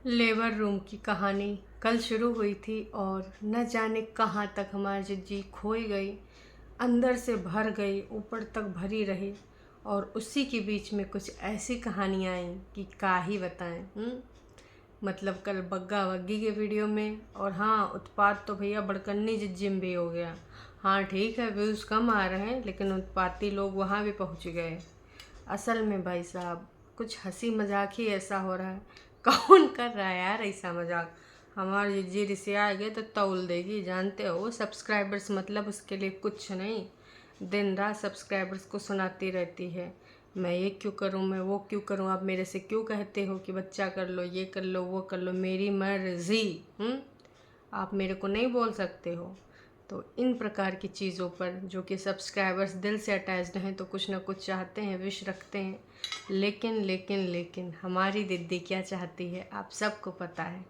Labour room की कहानी कल शुरू हुई थी और न जाने कहाँ तक हमारी जिज्जी खोई गई, अंदर से भर गई, ऊपर तक भरी रही। और उसी के बीच में कुछ ऐसी कहानियाँ आईं कि क्या ही बताएं। मतलब कल बग्गा बग्गी के वीडियो में, और हाँ, उत्पात तो भैया बड़कन्नी जिज्जी में भी हो गया। हाँ ठीक है, व्यूज़ कम आ रहे हैं लेकिन उत्पाती लोग वहाँ भी पहुँच गए। असल में भाई साहब कुछ हंसी मजाक ही ऐसा हो रहा है। कौन कर रहा है यार ऐसा मजाक? हमारी जिज्जी रिसिया गए तो तौल देगी, जानते हो। सब्सक्राइबर्स मतलब उसके लिए कुछ नहीं, दिन रात सब्सक्राइबर्स को सुनाती रहती है, मैं ये क्यों करूँ, मैं वो क्यों करूँ, आप मेरे से क्यों कहते हो कि बच्चा कर लो, ये कर लो, वो कर लो, मेरी मर्जी। आप मेरे को नहीं बोल सकते हो। तो इन प्रकार की चीज़ों पर जो कि सब्सक्राइबर्स दिल से अटैच्ड हैं तो कुछ ना कुछ चाहते हैं, विश रखते हैं। लेकिन लेकिन लेकिन हमारी दीदी क्या चाहती है आप सबको पता है।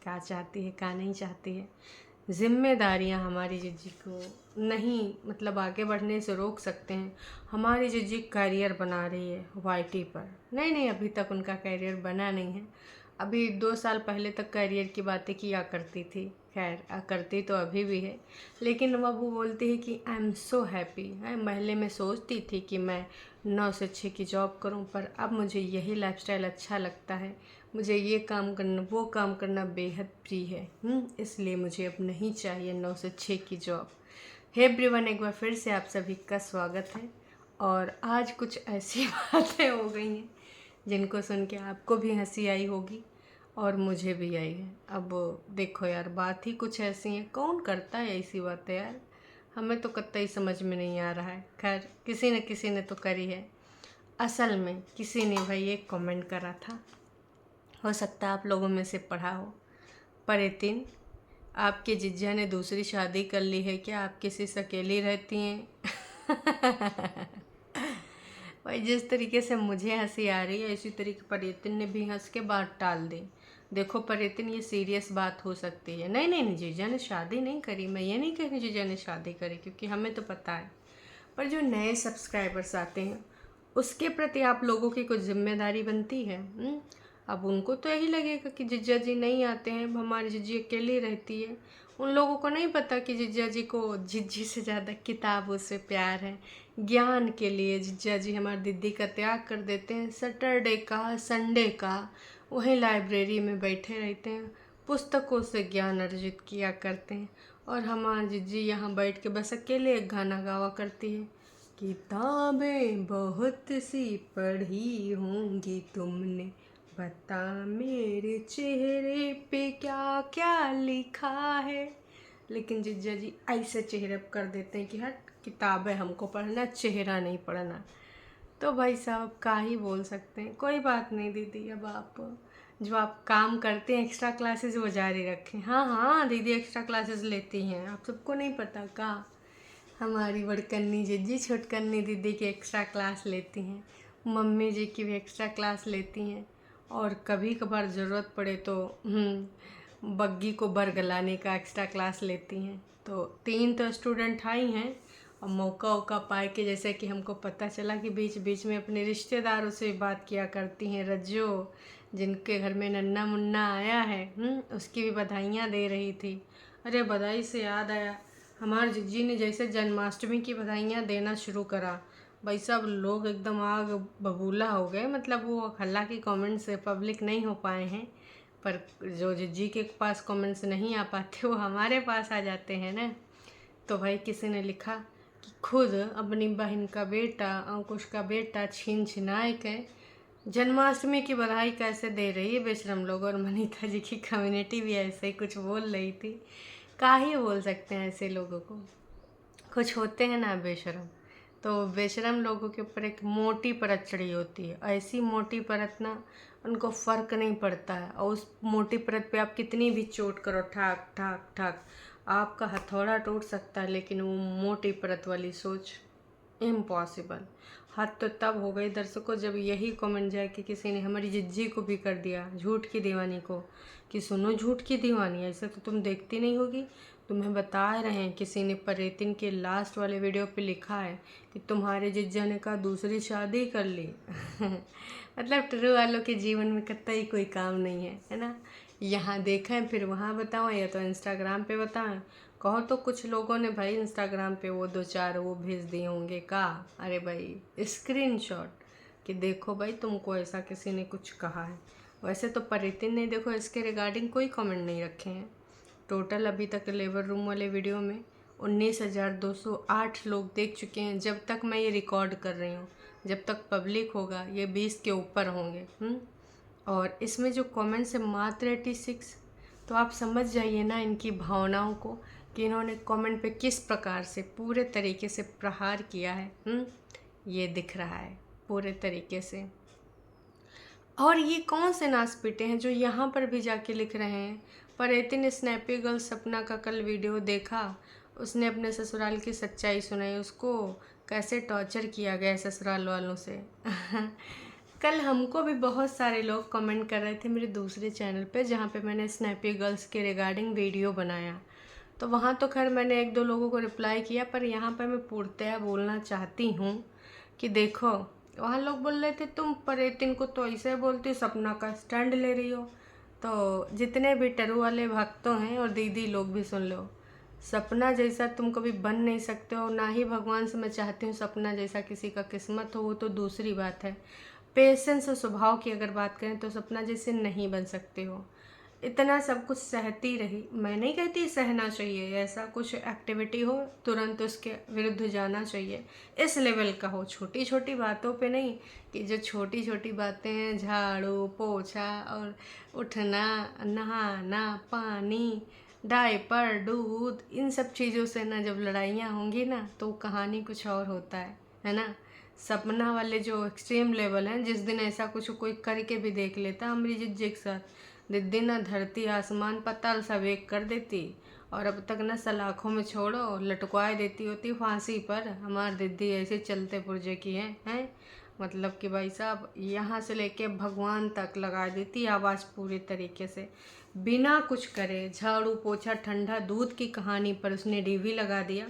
क्या चाहती है, क्या नहीं चाहती है। जिम्मेदारियां हमारी जिज्जी को नहीं, मतलब आगे बढ़ने से रोक सकते हैं। हमारी जिज्जी करियर बना रही है वाईटी पर। नहीं नहीं, अभी तक उनका करियर बना नहीं है। अभी 2 साल पहले तक करियर की बातें किया करती थी। खैर करती तो अभी भी है, लेकिन वह वो बोलती है कि आई एम सो हैप्पी। पहले मैं सोचती थी कि मैं 9 से 6 की जॉब करूं, पर अब मुझे यही लाइफस्टाइल अच्छा लगता है। मुझे ये काम करना, वो काम करना बेहद प्रिय है। इसलिए मुझे अब नहीं चाहिए 9 से 6 की जॉब। हे एवरीवन, एक बार फिर से आप सभी का स्वागत है। और आज कुछ ऐसी बातें हो गई हैं जिनको सुन के आपको भी हंसी आई होगी और मुझे भी आई है। अब देखो यार, बात ही कुछ ऐसी है, कौन करता है ऐसी बातें यार। हमें तो कतई समझ में नहीं आ रहा है। खैर किसी ने तो करी है। असल में किसी ने भाई एक कमेंट करा था, हो सकता है आप लोगों में से पढ़ा हो। परितिन, आपके जिज्जा ने दूसरी शादी कर ली है क्या? आप किसी से अकेली रहती हैं? भाई जिस तरीके से मुझे हंसी आ रही है, इसी तरीके परितिन ने भी हंस के बात टाल दी। देखो परितिन, ये सीरियस बात हो सकती है। नहीं नहीं नहीं, जीजा ने शादी नहीं करी। मैं ये नहीं कह रही जीजा ने शादी करी, क्योंकि हमें तो पता है। पर जो नए सब्सक्राइबर्स आते हैं उसके प्रति आप लोगों की कुछ जिम्मेदारी बनती है। अब उनको तो यही लगेगा कि जिज्जा जी नहीं आते हैं, हमारी जिज्जी अकेली रहती है। उन लोगों को नहीं पता कि जिज्जा जी को जिज्जी से ज़्यादा किताबों से प्यार है। ज्ञान के लिए जिज्जा जी हमारी दीदी का त्याग कर देते हैं। सैटरडे का, संडे का वहीं लाइब्रेरी में बैठे रहते हैं, पुस्तकों से ज्ञान अर्जित किया करते हैं। और हमारी जिज्जी यहाँ बैठ के बस अकेले एक गाना गावा करती है, किताबें बहुत सी पढ़ी होंगी तुमने, बता मेरे चेहरे पे क्या क्या लिखा है। लेकिन जिज्जा जी ऐसे चेहरे कर देते हैं कि हर किताबें हमको पढ़ना, चेहरा नहीं पढ़ना। तो भाई साहब का ही बोल सकते हैं। कोई बात नहीं दीदी, अब आप जो आप काम करते हैं एक्स्ट्रा क्लासेस वो जारी रखें। हाँ हाँ दीदी एक्स्ट्रा क्लासेस लेती हैं, आप सबको नहीं पता का? हमारी बड़कन्नी जिज्जी छोटकन्नी दीदी की एक्स्ट्रा क्लास लेती हैं, मम्मी जी की भी एक्स्ट्रा क्लास लेती हैं। और कभी कभार ज़रूरत पड़े तो बग्गी को बरगलाने का एक्स्ट्रा क्लास लेती हैं। तो 3 तो स्टूडेंट आई हैं। और मौका पाए के, जैसे कि हमको पता चला कि बीच बीच में अपने रिश्तेदारों से बात किया करती हैं। रज्जो, जिनके घर में नन्ना मुन्ना आया है, उसकी भी बधाइयाँ दे रही थी। अरे बधाई से याद आया, हमारे जिज्जी ने जैसे जन्माष्टमी की बधाइयाँ देना शुरू करा, भाई साहब लोग एकदम आग बबूला हो गए। मतलब वो हालांकि कमेंट्स पब्लिक नहीं हो पाए हैं, पर जो जिज्जी के पास कमेंट्स नहीं आ पाते वो हमारे पास आ जाते हैं ना। तो भाई किसी ने लिखा कि खुद अपनी बहन का बेटा, अंकुश का बेटा छीन छिनाए के जन्माष्टमी की बधाई कैसे दे रही है बेशरम लोग। और मनीता जी की कम्युनिटी भी ऐसे ही कुछ बोल रही थी। का ही बोल सकते हैं ऐसे लोगों को, कुछ होते हैं ना बेशरम। तो बेशरम लोगों के ऊपर एक मोटी परत चढ़ी होती है, ऐसी मोटी परत ना उनको फ़र्क नहीं पड़ता है। और उस मोटी परत पे आप कितनी भी चोट करो, ठाक ठाक ठाक, आपका हथौड़ा टूट सकता है, लेकिन वो मोटी परत वाली सोच इम्पॉसिबल। हद तो तब हो गई दर्शकों जब यही कमेंट जाए कि किसी ने हमारी जिज्जी को भी कर दिया, झूठ की दीवानी को, कि सुनो झूठ की दीवानी, ऐसा तो तुम देखती नहीं होगी, तुम्हें बता रहे हैं, किसी ने परेतिन के लास्ट वाले वीडियो पे लिखा है कि तुम्हारे जीजा ने कहा दूसरी शादी कर ली। मतलब ट्रू वालों के जीवन में कतई कोई काम नहीं है ना। यहाँ देखें फिर वहाँ बताओ, या तो इंस्टाग्राम पे बताएं। कहो तो कुछ लोगों ने भाई इंस्टाग्राम पे वो 2-4 वो भेज दिए होंगे का, अरे भाई स्क्रीनशॉट कि देखो भाई तुमको ऐसा किसी ने कुछ कहा है। वैसे तो परेतिन ने देखो इसके रिगार्डिंग कोई कमेंट नहीं रखे हैं। टोटल अभी तक लेबर रूम वाले वीडियो में 19,208 लोग देख चुके हैं। जब तक मैं ये रिकॉर्ड कर रही हूँ, जब तक पब्लिक होगा ये 20 के ऊपर होंगे। और इसमें जो कमेंट्स है मात्र 86। तो आप समझ जाइए ना इनकी भावनाओं को कि इन्होंने कमेंट पे किस प्रकार से पूरे तरीके से प्रहार किया है। ये दिख रहा है पूरे तरीके से। और ये कौन से नासपीटे हैं जो यहाँ पर भी जाके लिख रहे हैं। परेतिन स्नैपी गर्ल सपना का कल वीडियो देखा, उसने अपने ससुराल की सच्चाई सुनाई, उसको कैसे टॉर्चर किया गया ससुराल वालों से। कल हमको भी बहुत सारे लोग कमेंट कर रहे थे मेरे दूसरे चैनल पे, जहाँ पे मैंने स्नैपी गर्ल्स के रिगार्डिंग वीडियो बनाया। तो वहाँ तो खैर मैंने 1-2 लोगों को रिप्लाई किया, पर यहाँ पे मैं पूर्णतः बोलना चाहती हूँ कि देखो, वहाँ लोग बोल रहे थे तुम परेतिन को तो ऐसे बोलती, सपना का स्टैंड ले रही हो। तो जितने भी टरू वाले भक्तों हैं और दीदी लोग भी सुन लो, सपना जैसा तुम कभी बन नहीं सकते हो, ना ही भगवान से मैं चाहती हूँ सपना जैसा किसी का किस्मत हो, वो तो दूसरी बात है। पेशेंस और स्वभाव की अगर बात करें तो सपना जैसे नहीं बन सकते हो। इतना सब कुछ सहती रही, मैं नहीं कहती सहना चाहिए, ऐसा कुछ एक्टिविटी हो तुरंत उसके विरुद्ध जाना चाहिए, इस लेवल का हो, छोटी छोटी बातों पे नहीं कि जो छोटी छोटी बातें हैं, झाड़ू पोछा और उठना, नहाना, पानी, डायपर, दूध, इन सब चीज़ों से ना जब लड़ाइयाँ होंगी ना तो कहानी कुछ और होता है ना। सपना वाले जो एक्सट्रीम लेवल हैं, जिस दिन ऐसा कुछ कोई करके भी देख लेता अमरीजीत जी के साथ, दीदी ना धरती आसमान पताल सब एक कर देती, और अब तक ना सलाखों में छोड़ो लटकवाए देती होती फांसी पर। हमार दीदी ऐसे चलते पुर्जे की हैं। मतलब कि भाई साहब यहाँ से लेके भगवान तक लगा देती आवाज़ पूरी तरीके से, बिना कुछ करे। झाड़ू पोछा ठंडा दूध की कहानी पर उसने डीवी लगा दिया।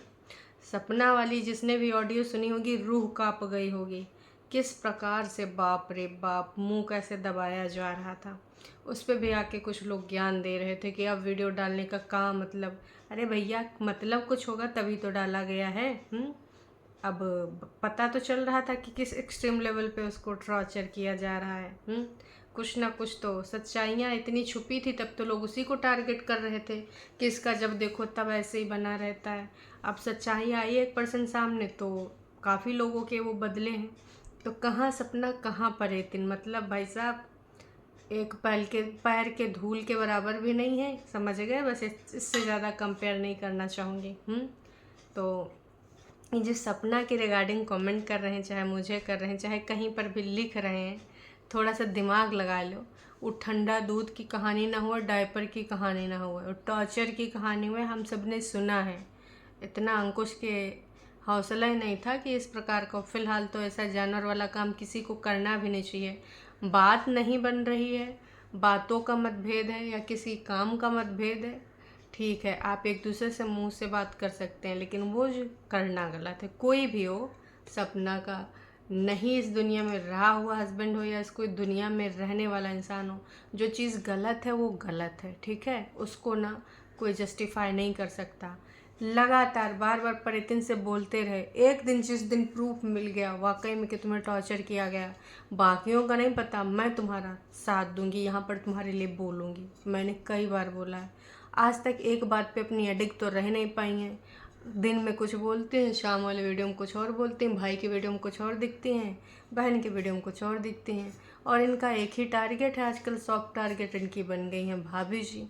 सपना वाली जिसने भी ऑडियो सुनी होगी रूह कांप गई होगी, किस प्रकार से बाप रे बाप मुंह कैसे दबाया जा रहा था। उस पर भी आके कुछ लोग ज्ञान दे रहे थे कि अब वीडियो डालने का क्या मतलब। अरे भैया मतलब कुछ होगा तभी तो डाला गया है। अब पता तो चल रहा था कि किस एक्सट्रीम लेवल पे उसको टॉर्चर किया जा रहा है। कुछ ना कुछ तो सच्चाइयाँ इतनी छुपी थी, तब तो लोग उसी को टारगेट कर रहे थे कि इसका जब देखो तब ऐसे ही बना रहता है। अब सच्चाई आई 1% सामने तो काफ़ी लोगों के वो बदले हैं। तो कहाँ सपना कहाँ परेतिन, मतलब भाई साहब एक पैर के धूल के बराबर भी नहीं है, समझ गए। बस इससे ज़्यादा कंपेयर नहीं करना चाहूँगी। तो ये जो सपना के रिगार्डिंग कमेंट कर रहे हैं, चाहे मुझे कर रहे हैं, चाहे कहीं पर भी लिख रहे हैं, थोड़ा सा दिमाग लगा लो। वो ठंडा दूध की कहानी ना हो, डायपर की कहानी ना हो, और टॉर्चर की कहानी हुई, हम सब ने सुना है। इतना अंकुश के हौसला ही नहीं था कि इस प्रकार का। फ़िलहाल तो ऐसा जानवर वाला काम किसी को करना भी नहीं चाहिए। बात नहीं बन रही है, बातों का मतभेद है या किसी काम का मतभेद है, ठीक है, आप एक दूसरे से मुंह से बात कर सकते हैं, लेकिन वो जो करना गलत है। कोई भी हो, सपना का नहीं इस दुनिया में रहा हुआ हस्बैंड हो या इस कोई दुनिया में रहने वाला इंसान हो, जो चीज़ गलत है वो गलत है, ठीक है। उसको ना कोई जस्टिफाई नहीं कर सकता। लगातार बार बार परेतिन से बोलते रहे। एक दिन जिस दिन प्रूफ मिल गया वाकई में कि तुम्हें टॉर्चर किया गया, बाकियों का नहीं पता, मैं तुम्हारा साथ दूंगी, यहाँ पर तुम्हारे लिए बोलूँगी। मैंने कई बार बोला है, आज तक एक बात पे अपनी एडिक्ट तो रह नहीं पाई हैं। दिन में कुछ बोलते हैं, शाम वाले वीडियो में कुछ और बोलते हैं, भाई की वीडियो में कुछ और दिखती हैं, बहन की वीडियो में कुछ और दिखती हैं। और इनका एक ही टारगेट है आजकल, सॉफ्ट टारगेट इनकी बन गई हैं भाभी जी।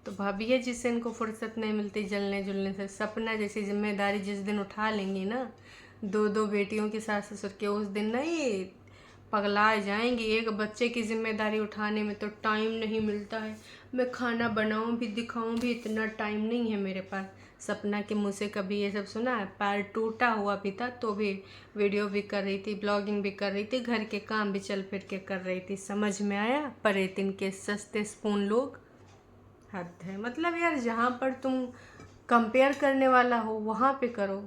तो भाभी है जिससे इनको फुर्सत नहीं मिलती जलने जुलने से। सपना जैसी जिम्मेदारी जिस दिन उठा लेंगी ना, 2-2 बेटियों की सास ससुर के, उस दिन ना ये पगला जाएंगी। एक बच्चे की जिम्मेदारी उठाने में तो टाइम नहीं मिलता है, मैं खाना बनाऊं भी दिखाऊं भी इतना टाइम नहीं है मेरे पास। सपना के मुँह से कभी ये सब सुना है? पैर टूटा हुआ भी था तो भी वीडियो भी कर रही थी, ब्लॉगिंग भी कर रही थी, घर के काम भी चल फिर के कर रही थी। समझ में आया? परेतिन के सस्ते स्पून लोग, हद है। मतलब यार जहाँ पर तुम कंपेयर करने वाला हो वहाँ पे करो।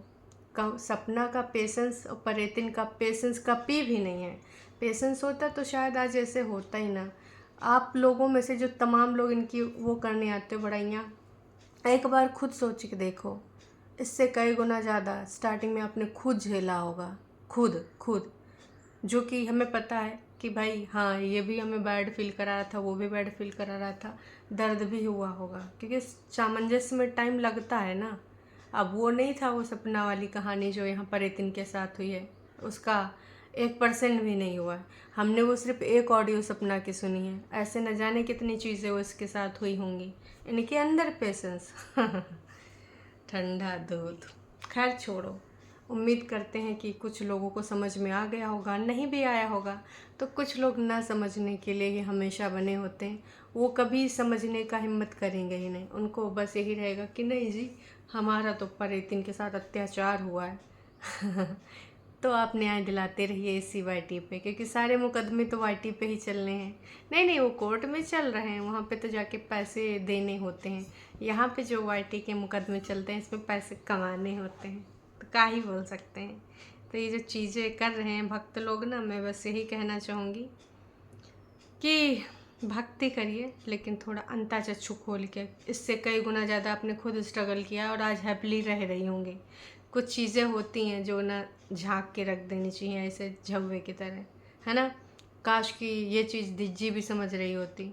सपना का पेशेंस और परेतिन का पेशेंस कभी भी नहीं है। पेशेंस होता तो शायद आज ऐसे होता ही ना। आप लोगों में से जो तमाम लोग इनकी वो करने आते हो बड़ाइयाँ, एक बार खुद सोच के देखो, इससे कई गुना ज़्यादा स्टार्टिंग में आपने खुद झेला होगा, खुद खुद, जो कि हमें पता है कि भाई हाँ ये भी हमें बैड फील करा रहा था, वो भी बैड फील करा रहा था, दर्द भी हुआ होगा, क्योंकि सामंजस्य में टाइम लगता है ना। अब वो नहीं था वो सपना वाली कहानी जो यहाँ पर इतन के साथ हुई है, उसका 1% भी नहीं हुआ है। हमने वो सिर्फ एक ऑडियो सपना की सुनी है, ऐसे न जाने कितनी चीज़ें वो इसके साथ हुई होंगी। इनके अंदर पेशेंस ठंडा दूध। खैर छोड़ो, उम्मीद करते हैं कि कुछ लोगों को समझ में आ गया होगा, नहीं भी आया होगा तो कुछ लोग ना समझने के लिए ही हमेशा बने होते हैं। वो कभी समझने का हिम्मत करेंगे ही नहीं, उनको बस यही रहेगा कि नहीं जी हमारा तो परेतिन के साथ अत्याचार हुआ है तो आप न्याय दिलाते रहिए इसी वाईटी पे, क्योंकि सारे मुकदमे तो वाईटी पे ही चलने हैं। नहीं नहीं, वो कोर्ट में चल रहे हैं, वहाँ पे तो जाके पैसे देने होते हैं। यहाँ पे जो वाईटी के मुकदमे चलते हैं इसमें पैसे कमाने होते हैं, तो क्या ही बोल सकते हैं। तो ये जो चीज़ें कर रहे हैं भक्त लोग ना, मैं बस यही कहना चाहूँगी कि भक्ति करिए लेकिन थोड़ा अंतःचक्षु खोल के। इससे कई गुना ज़्यादा आपने खुद स्ट्रगल किया और आज हैप्पीली रह रही होंगी। कुछ चीज़ें होती हैं जो ना झाँक के रख देनी चाहिए ऐसे झव्वे की तरह, है ना। काश कि ये चीज़ दिज्जी भी समझ रही होती।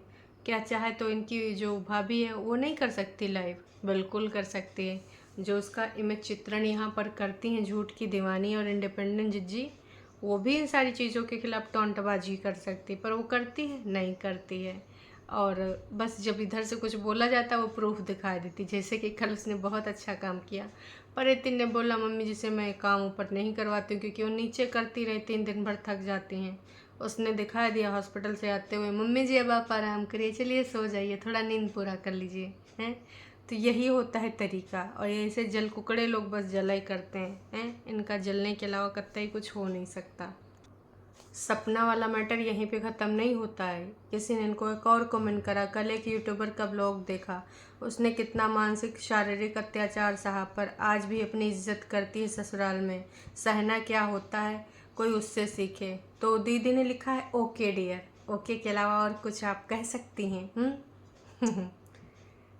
क्या चाहे तो इनकी जो भाभी है वो नहीं कर सकती लाइव, बिल्कुल कर सकती है। जो उसका इमेज चित्रण यहाँ पर करती हैं झूठ की दीवानी और इंडिपेंडेंट जिज्जी, वो भी इन सारी चीज़ों के खिलाफ टोंटबाजी कर सकती, पर वो करती है नहीं करती है। और बस जब इधर से कुछ बोला जाता है वो प्रूफ दिखा देती, जैसे कि कल उसने बहुत अच्छा काम किया। पर इतिन ने बोला मम्मी जी से मैं काम ऊपर नहीं करवाती हूँ क्योंकि वो नीचे करती रहती हैं, दिन भर थक जाती हैं। उसने दिखा दिया हॉस्पिटल से आते हुए, मम्मी जी अब आप आराम करिए, चलिए सो जाइए, थोड़ा नींद पूरा कर लीजिए, हैं। तो यही होता है तरीका। और ऐसे जल कुकड़े लोग बस जला ही करते हैं, इनका जलने के अलावा कतई कुछ हो नहीं सकता। सपना वाला मैटर यहीं पे ख़त्म नहीं होता है। किसी ने इनको एक और कमेंट करा, कल एक यूट्यूबर का ब्लॉग देखा, उसने कितना मानसिक शारीरिक अत्याचार सहा, पर आज भी अपनी इज्जत करती है ससुराल में। सहना क्या होता है, कोई उससे सीखे। तो दीदी ने लिखा है ओके डियर, ओके के अलावा और कुछ आप कह सकती हैं?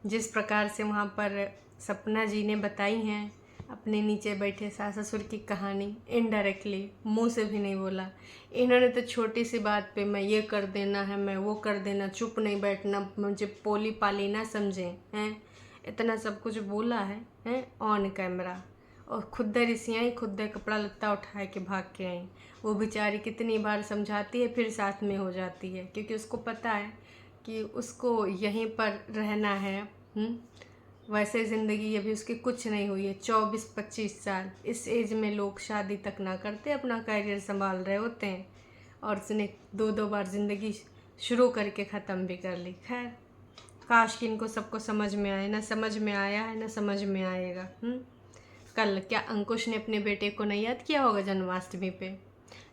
जिस प्रकार से वहाँ पर सपना जी ने बताई हैं अपने नीचे बैठे सास ससुर की कहानी, इनडायरेक्टली, मुंह से भी नहीं बोला। इन्होंने तो छोटी सी बात पे मैं ये कर देना है, मैं वो कर देना, चुप नहीं बैठना, मुझे पोली पाली ना समझें, हैं, इतना सब कुछ बोला है ऑन कैमरा। और खुद ऋषियाँ ही खुद कपड़ा लत्ता उठा के भाग के आई। वो बेचारी कितनी बार समझाती है फिर साथ में हो जाती है, क्योंकि उसको पता है कि उसको यहीं पर रहना है। वैसे ज़िंदगी अभी उसकी कुछ नहीं हुई है, 24-25 साल। इस एज में लोग शादी तक ना करते, अपना करियर संभाल रहे होते हैं, और उसने 2-2 बार ज़िंदगी शुरू करके ख़त्म भी कर ली। खैर, काश कि इनको सबको समझ में आए, ना समझ में आया है ना समझ में आएगा। कल क्या अंकुश ने अपने बेटे को नहीं याद किया होगा जन्माष्टमी पे?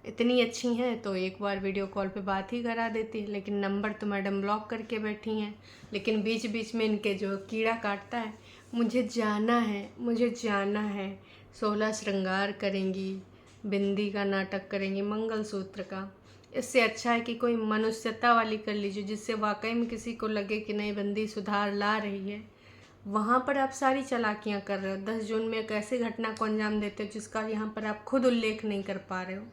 इतनी अच्छी हैं तो एक बार वीडियो कॉल पे बात ही करा देती, लेकिन नंबर तो मैडम ब्लॉक करके बैठी हैं। लेकिन बीच बीच में इनके जो कीड़ा काटता है, मुझे जाना है, मुझे जाना है, 16 श्रृंगार करेंगी, बिंदी का नाटक करेंगी, मंगलसूत्र का। इससे अच्छा है कि कोई मनुष्यता वाली कर लीजिए, जिससे वाकई में किसी को लगे कि नई बंदी सुधार ला रही है। वहाँ पर आप सारी चालाकियाँ कर रहे हो। 10 जून में एक ऐसी घटना को अंजाम देते हो जिसका यहाँ पर आप खुद उल्लेख नहीं कर पा रहे हो।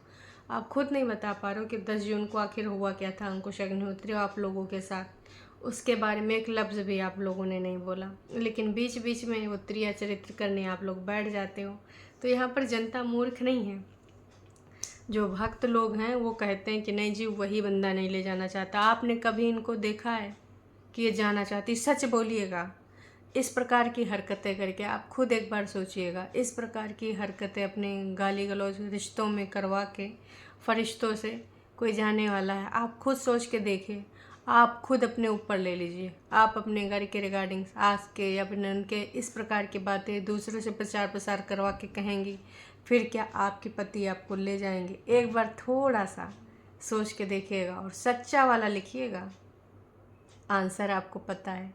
आप खुद नहीं बता पा रहे हो कि 10 जून को आखिर हुआ क्या था अंकुश अग्निहोत्री आप लोगों के साथ। उसके बारे में एक लफ्ज़ भी आप लोगों ने नहीं बोला, लेकिन बीच बीच में उत्तरीय चरित्र करने आप लोग बैठ जाते हो। तो यहाँ पर जनता मूर्ख नहीं है। जो भक्त लोग हैं वो कहते हैं कि नहीं जी वही बंदा नहीं ले जाना चाहता। आपने कभी इनको देखा है कि ये जाना चाहती? सच बोलिएगा। इस प्रकार की हरकतें करके आप खुद एक बार सोचिएगा। इस प्रकार की हरकतें अपने गाली गलौज रिश्तों में करवा के फरिश्तों से कोई जाने वाला है? आप खुद सोच के देखिए। आप खुद अपने ऊपर ले लीजिए। आप अपने घर के रिगार्डिंग आज के या फिर उनके इस प्रकार की बातें दूसरों से प्रचार प्रसार करवा के कहेंगी, फिर क्या आपके पति आपको ले जाएंगे? एक बार थोड़ा सा सोच के देखिएगा और सच्चा वाला लिखिएगा। आंसर आपको पता है,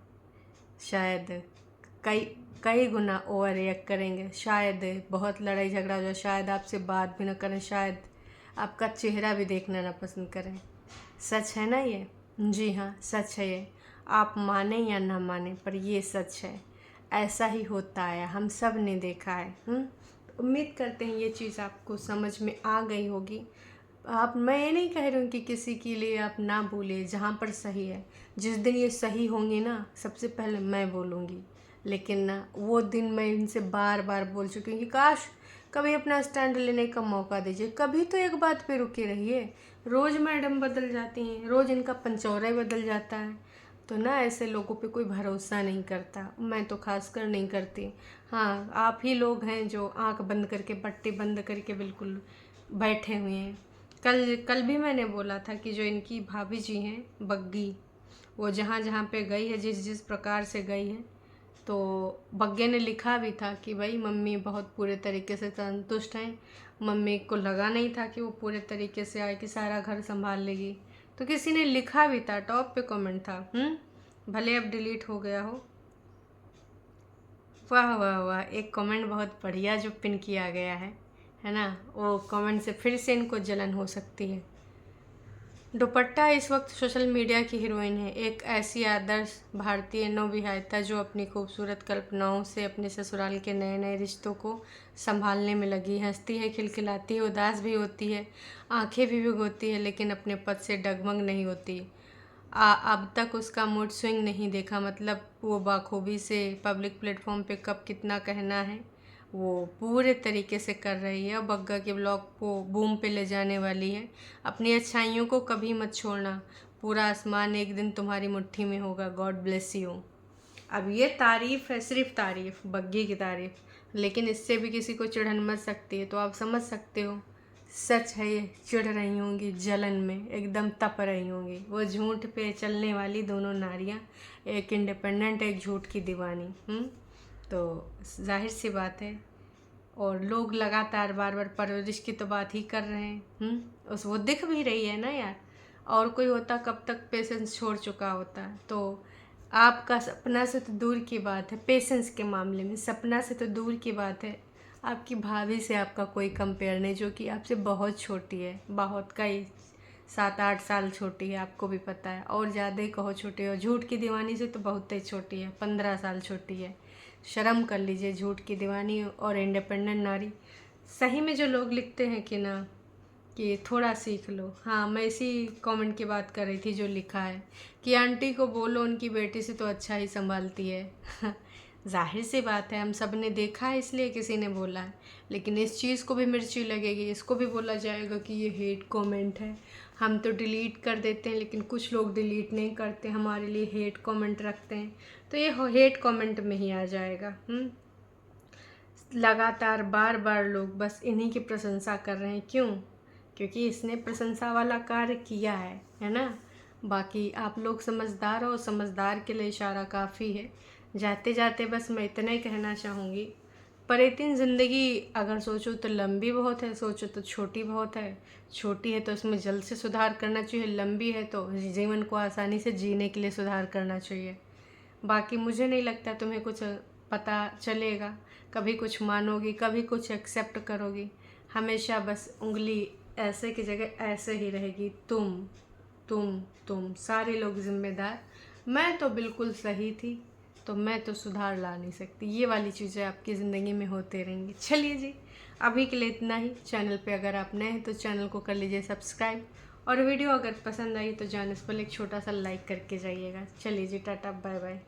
शायद कई कई गुना ओवर रिएक्ट करेंगे, शायद बहुत लड़ाई झगड़ा हो जाए, शायद आपसे बात भी ना करें, शायद आपका चेहरा भी देखना ना पसंद करें। सच है ना ये? जी हाँ, सच है ये। आप माने या ना माने, पर ये सच है। ऐसा ही होता है, हम सब ने देखा है। उम्मीद करते हैं ये चीज़ आपको समझ में आ गई होगी। मैं ये नहीं कह रही हूँ कि किसी के लिए आप ना बोले, जहाँ पर सही है। जिस दिन ये सही होंगे ना, सबसे पहले मैं बोलूँगी। लेकिन ना, वो दिन मैं इनसे बार बार बोल चुकी हूँ कि काश कभी अपना स्टैंड लेने का मौका दीजिए, कभी तो एक बात पे रुके रहिए। रोज़ मैडम बदल जाती हैं, रोज़ इनका पंचौरा बदल जाता है, तो ना ऐसे लोगों पे कोई भरोसा नहीं करता। मैं तो खासकर नहीं करती। हाँ, आप ही लोग हैं जो आंख बंद करके, पट्टी बंद करके बिल्कुल बैठे हुए हैं। कल भी मैंने बोला था कि जो इनकी भाभी जी हैं बग्गी, वो जहाँ जहाँ पे गई है, जिस जिस प्रकार से गई है, तो बग्गे ने लिखा भी था कि भाई मम्मी बहुत पूरे तरीके से संतुष्ट हैं। मम्मी को लगा नहीं था कि वो पूरे तरीके से आए कि सारा घर संभाल लेगी। तो किसी ने लिखा भी था, टॉप पे कमेंट था। भले अब डिलीट हो गया हो। वाह वाह वाह, एक कमेंट बहुत बढ़िया जो पिन किया गया है ना? वो कमेंट से फिर से इनको जलन हो सकती है। दुपट्टा इस वक्त सोशल मीडिया की हीरोइन है, एक ऐसी आदर्श भारतीय नवविवाहिता जो अपनी खूबसूरत कल्पनाओं से अपने ससुराल के नए नए रिश्तों को संभालने में लगी। हंसती है, खिलखिलाती है, उदास भी होती है, आंखें भी भिगोती है, लेकिन अपने पद से डगमग नहीं होती। अब तक उसका मूड स्विंग नहीं देखा, मतलब वो बाखूबी से पब्लिक प्लेटफॉर्म पे कब कितना कहना है वो पूरे तरीके से कर रही है। और बग्गा के ब्लॉग को बूम पे ले जाने वाली है। अपनी अच्छाइयों को कभी मत छोड़ना, पूरा आसमान एक दिन तुम्हारी मुट्ठी में होगा। God bless you. अब ये तारीफ़ है, सिर्फ तारीफ़, बग्गी की तारीफ़, लेकिन इससे भी किसी को चिढ़न मच सकती है, तो आप समझ सकते हो। सच है, ये चिढ़ रही होंगी, जलन में एकदम तप रही होंगी। वो झूठ पे चलने वाली दोनों नारियां, एक इंडिपेंडेंट, एक झूठ की दीवानी। तो जाहिर सी बात है, और लोग लगातार बार बार परवरिश की तो बात ही कर रहे हैं। उस वो दिख भी रही है ना यार। और कोई होता कब तक पेशेंस छोड़ चुका होता। तो आपका सपना से तो दूर की बात है, पेशेंस के मामले में सपना से तो दूर की बात है। आपकी भाभी से आपका कोई कंपेयर नहीं, जो कि आपसे बहुत छोटी है, बहुत कई 7-8 साल छोटी है, आपको भी पता है। और ज़्यादा ही कहो छोटी है, और झूठ की दीवानी से तो बहुत ही छोटी है, 15 साल छोटी है। शर्म कर लीजिए, झूठ की दीवानी और इंडिपेंडेंट नारी। सही में जो लोग लिखते हैं कि ना, कि थोड़ा सीख लो। हाँ, मैं इसी कमेंट की बात कर रही थी जो लिखा है कि आंटी को बोलो उनकी बेटी से तो अच्छा ही संभालती है। जाहिर सी बात है, हम सब ने देखा है, इसलिए किसी ने बोला है। लेकिन इस चीज़ को भी मिर्ची लगेगी, इसको भी बोला जाएगा कि ये हेट कमेंट है। हम तो डिलीट कर देते हैं, लेकिन कुछ लोग डिलीट नहीं करते, हमारे लिए हेट कमेंट रखते हैं, तो ये हेट कमेंट में ही आ जाएगा। लगातार बार बार लोग बस इन्हीं की प्रशंसा कर रहे हैं। क्यों? क्योंकि इसने प्रशंसा वाला कार्य किया है ना? बाकी आप लोग समझदार हो, समझदार के लिए इशारा काफ़ी है। जाते जाते बस मैं इतना ही कहना चाहूँगी, पर इतनी ज़िंदगी अगर सोचो तो लंबी बहुत है, सोचो तो छोटी बहुत है। छोटी है तो उसमें जल्द से सुधार करना चाहिए, लंबी है तो जीवन को आसानी से जीने के लिए सुधार करना चाहिए। बाकी मुझे नहीं लगता तुम्हें कुछ पता चलेगा, कभी कुछ मानोगी, कभी कुछ एक्सेप्ट करोगी। हमेशा बस उंगली ऐसे की जगह ऐसे ही रहेगी, तुम सारे लोग जिम्मेदार। मैं तो बिल्कुल सही थी, तो मैं तो सुधार ला नहीं सकती। ये वाली चीज़ें आपकी ज़िंदगी में होते रहेंगी। चलिए जी, अभी के लिए इतना ही। चैनल पे अगर आप नए हैं तो चैनल को कर लीजिए सब्सक्राइब, और वीडियो अगर पसंद आई तो जाने से पहले एक छोटा सा लाइक करके जाइएगा। चलिए जी, टाटा बाय बाय।